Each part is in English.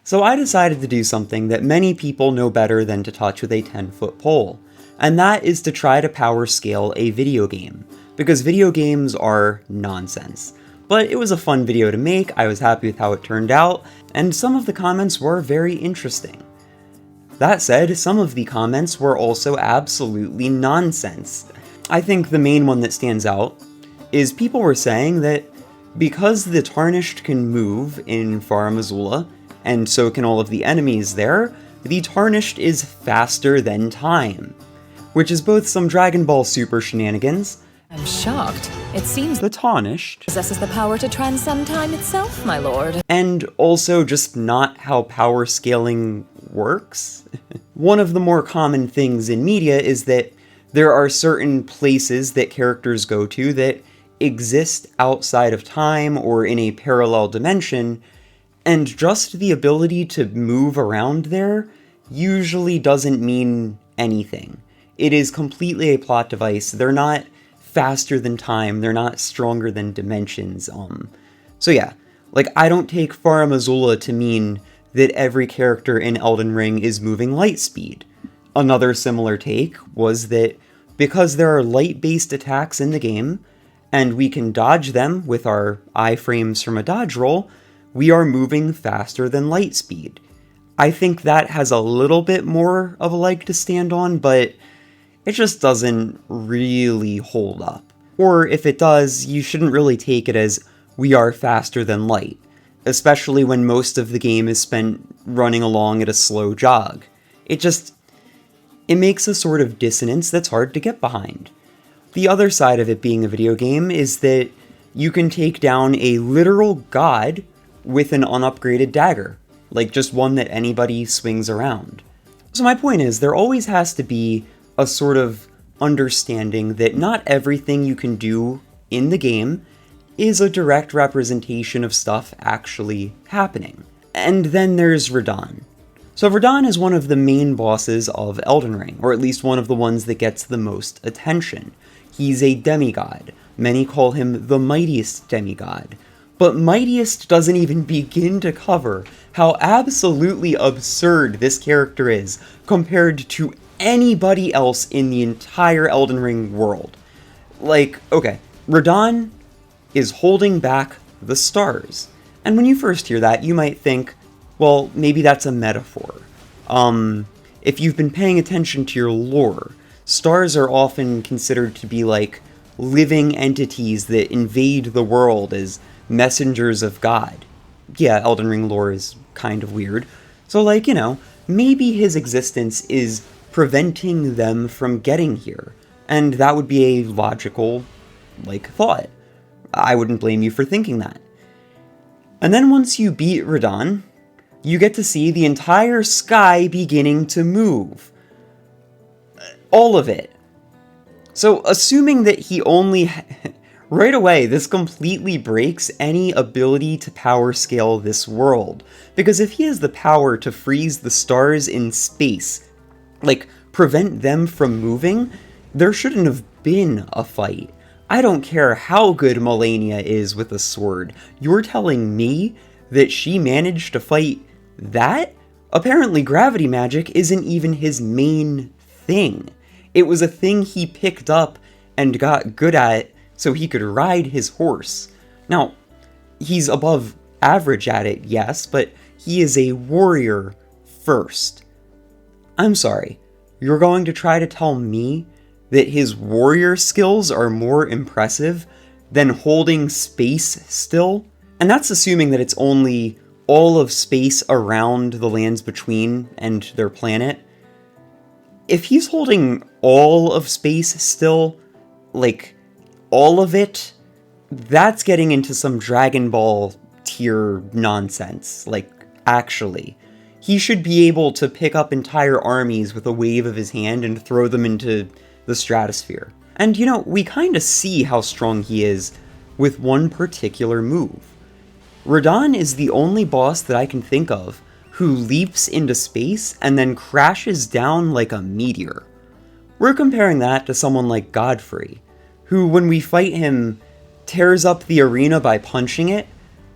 So I decided to do something that many people know better than to touch with a 10-foot pole, and that is to try to power scale a video game, because video games are nonsense. But it was a fun video to make, I was happy with how it turned out, and some of the comments were very interesting. That said, some of the comments were also absolutely nonsense. I think the main one that stands out is people were saying that because the Tarnished can move in Farum Azula, and so can all of the enemies there, the Tarnished is faster than time. Which is both some Dragon Ball Super shenanigans. I'm shocked. It seems the Tarnished possesses the power to transcend time itself, my lord. And also just not how power scaling works. One of the more common things in media is that there are certain places that characters go to that exist outside of time or in a parallel dimension, and just the ability to move around there usually doesn't mean anything. It is completely a plot device. They're not faster than time, they're not stronger than dimensions. So yeah, like, I don't take Farum Azula to mean that every character in Elden Ring is moving light speed. Another similar take was that because there are light-based attacks in the game, and we can dodge them with our iframes from a dodge roll, we are moving faster than light speed. I think that has a little bit more of a leg to stand on, but it just doesn't really hold up. Or if it does, you shouldn't really take it as we are faster than light, especially when most of the game is spent running along at a slow jog. It makes a sort of dissonance that's hard to get behind. The other side of it being a video game is that you can take down a literal god with an unupgraded dagger, like just one that anybody swings around. So my point is, there always has to be a sort of understanding that not everything you can do in the game is a direct representation of stuff actually happening. And then there's Radahn. So Radahn is one of the main bosses of Elden Ring, or at least one of the ones that gets the most attention. He's a demigod. Many call him the mightiest demigod. But mightiest doesn't even begin to cover how absolutely absurd this character is compared to anybody else in the entire Elden Ring world. Like, okay, Radahn is holding back the stars. And when you first hear that, you might think, well, maybe that's a metaphor. If you've been paying attention to your lore, stars are often considered to be like living entities that invade the world as messengers of God. Yeah, Elden Ring lore is kind of weird. So, like, you know, maybe his existence is preventing them from getting here. And that would be a logical, like, thought. I wouldn't blame you for thinking that. And then once you beat Radahn, you get to see the entire sky beginning to move. All of it. So, assuming that he only... right away, this completely breaks any ability to power scale this world. Because if he has the power to freeze the stars in space, like, prevent them from moving, there shouldn't have been a fight. I don't care how good Malenia is with a sword. You're telling me that she managed to fight that? Apparently gravity magic isn't even his main thing. It was a thing he picked up and got good at so he could ride his horse. Now, he's above average at it, yes, but he is a warrior first. I'm sorry, you're going to try to tell me that his warrior skills are more impressive than holding space still? And that's assuming that it's only all of space around the lands between and their planet. If he's holding all of space still, like, all of it, that's getting into some Dragon Ball tier nonsense. Like, actually. He should be able to pick up entire armies with a wave of his hand and throw them into the stratosphere. And, you know, we kind of see how strong he is with one particular move. Radahn is the only boss that I can think of who leaps into space and then crashes down like a meteor. We're comparing that to someone like Godfrey, who, when we fight him, tears up the arena by punching it,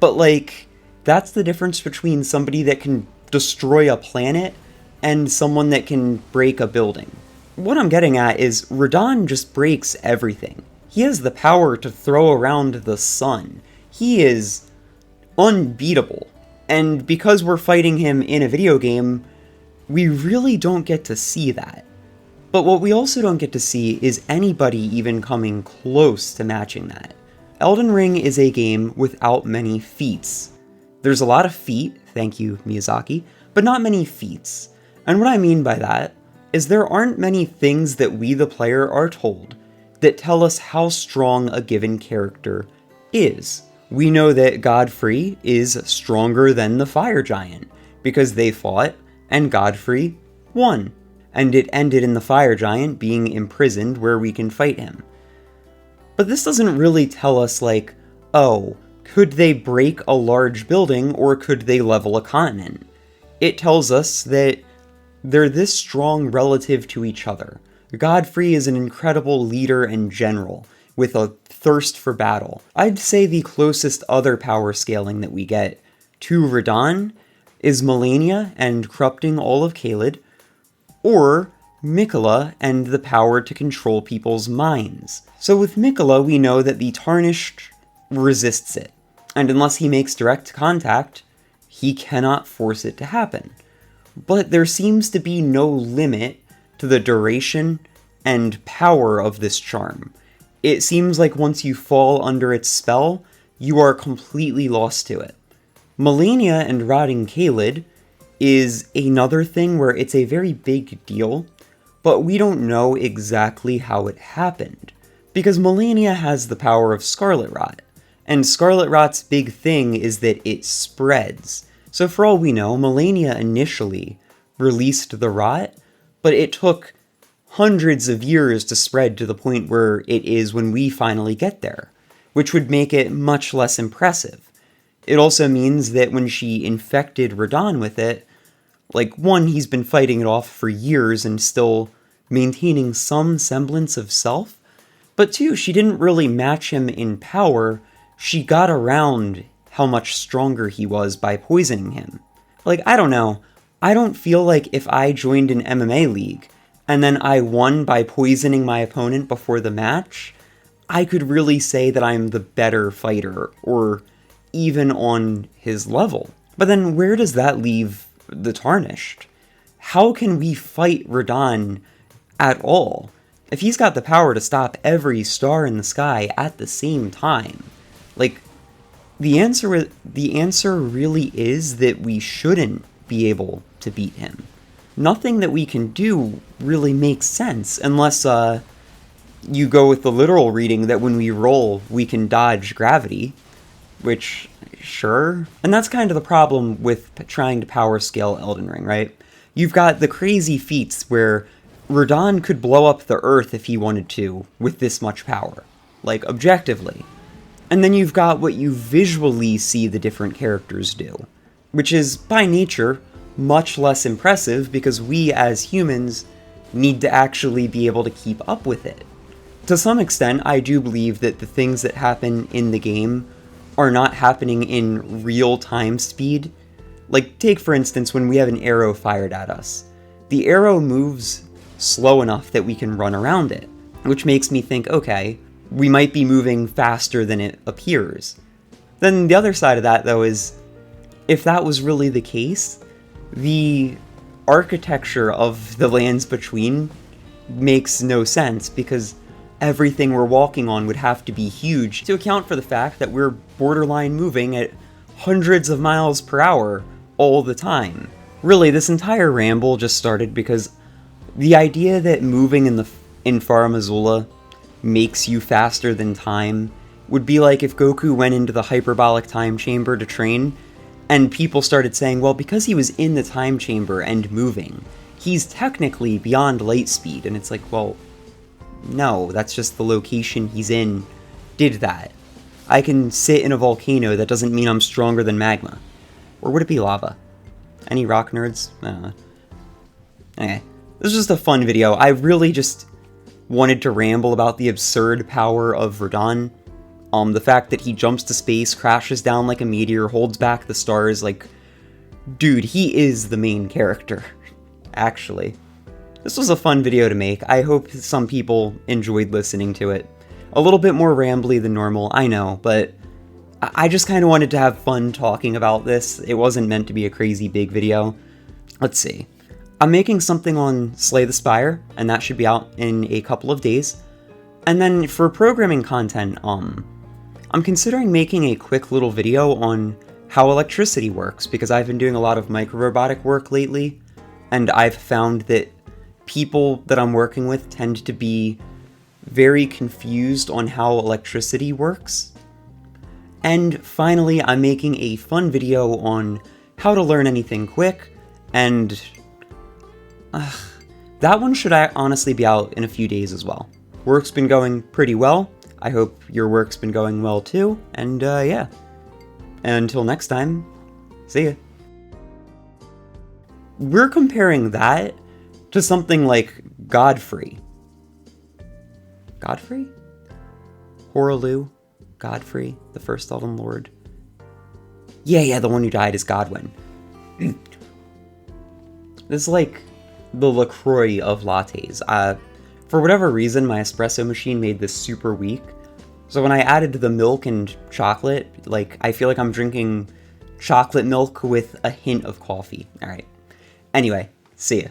but, like, that's the difference between somebody that can destroy a planet and someone that can break a building. What I'm getting at is Radahn just breaks everything. He has the power to throw around the sun. He is unbeatable. And because we're fighting him in a video game, we really don't get to see that. But what we also don't get to see is anybody even coming close to matching that. Elden Ring is a game without many feats. There's a lot of feat, thank you Miyazaki, but not many feats. And what I mean by that is there aren't many things that we the player are told that tell us how strong a given character is. We know that Godfrey is stronger than the fire giant because they fought and Godfrey won. And it ended in the fire giant being imprisoned where we can fight him. But this doesn't really tell us like, oh, could they break a large building or could they level a continent? It tells us that they're this strong relative to each other. Godfrey is an incredible leader and general, with a thirst for battle. I'd say the closest other power scaling that we get to Radahn is Malenia and corrupting all of Caelid, or Miquella and the power to control people's minds. So with Miquella, we know that the Tarnished resists it, and unless he makes direct contact, he cannot force it to happen. But there seems to be no limit to the duration and power of this charm. It seems like once you fall under its spell, you are completely lost to it. Malenia and rotting Caelid is another thing where it's a very big deal, but we don't know exactly how it happened. Because Malenia has the power of Scarlet Rot, and Scarlet Rot's big thing is that it spreads. So for all we know, Malenia initially released the rot, but it took hundreds of years to spread to the point where it is when we finally get there, which would make it much less impressive. It also means that when she infected Radahn with it, like, one, he's been fighting it off for years and still maintaining some semblance of self, but two, she didn't really match him in power. She got around how much stronger he was by poisoning him. Like, I don't know. I don't feel like if I joined an MMA league and then I won by poisoning my opponent before the match, I could really say that I'm the better fighter, or even on his level. But then where does that leave the Tarnished? How can we fight Radahn at all if he's got the power to stop every star in the sky at the same time? Like, the answer really is that we shouldn't be able to beat him. Nothing that we can do really makes sense unless you go with the literal reading that when we roll we can dodge gravity, which, sure. And that's kind of the problem with trying to power scale Elden Ring, right? You've got the crazy feats where Radahn could blow up the earth if he wanted to with this much power, like, objectively. And then you've got what you visually see the different characters do, which is, by nature, much less impressive because we, as humans, need to actually be able to keep up with it. To some extent, I do believe that the things that happen in the game are not happening in real-time speed. Like, take for instance when we have an arrow fired at us. The arrow moves slow enough that we can run around it, which makes me think, okay, we might be moving faster than it appears. Then the other side of that, though, is if that was really the case, the architecture of the lands between makes no sense, because everything we're walking on would have to be huge to account for the fact that we're borderline moving at hundreds of miles per hour all the time. Really, this entire ramble just started because the idea that moving in Farum Azula makes you faster than time would be like if Goku went into the hyperbolic time chamber to train, and people started saying, well, because he was in the time chamber and moving, he's technically beyond light speed, and it's like, well, no, that's just the location he's in did that. I can sit in a volcano, that doesn't mean I'm stronger than magma. Or would it be lava? Any rock nerds? Okay, this is just a fun video. I really just wanted to ramble about the absurd power of Radahn. The fact that he jumps to space, crashes down like a meteor, holds back the stars, like, Dude, he is the main character, actually. This was a fun video to make. I hope some people enjoyed listening to it. A little bit more rambly than normal, I know, but I just kind of wanted to have fun talking about this. It wasn't meant to be a crazy big video. Let's see. I'm making something on Slay the Spire, and that should be out in a couple of days. And then for programming content, I'm considering making a quick little video on how electricity works, because I've been doing a lot of micro-robotic work lately, and I've found that people that I'm working with tend to be very confused on how electricity works. And finally, I'm making a fun video on how to learn anything quick, and that one should honestly be out in a few days as well. Work's been going pretty well. I hope your work's been going well too, and yeah. And until next time, see ya. We're comparing that to something like Godfrey. Godfrey? Horaloo? Godfrey, the first Elden Lord. Yeah, the one who died is Godwin. This is like the LaCroix of lattes. For whatever reason, my espresso machine made this super weak. So when I added the milk and chocolate, like, I feel like I'm drinking chocolate milk with a hint of coffee. Alright. Anyway, see ya.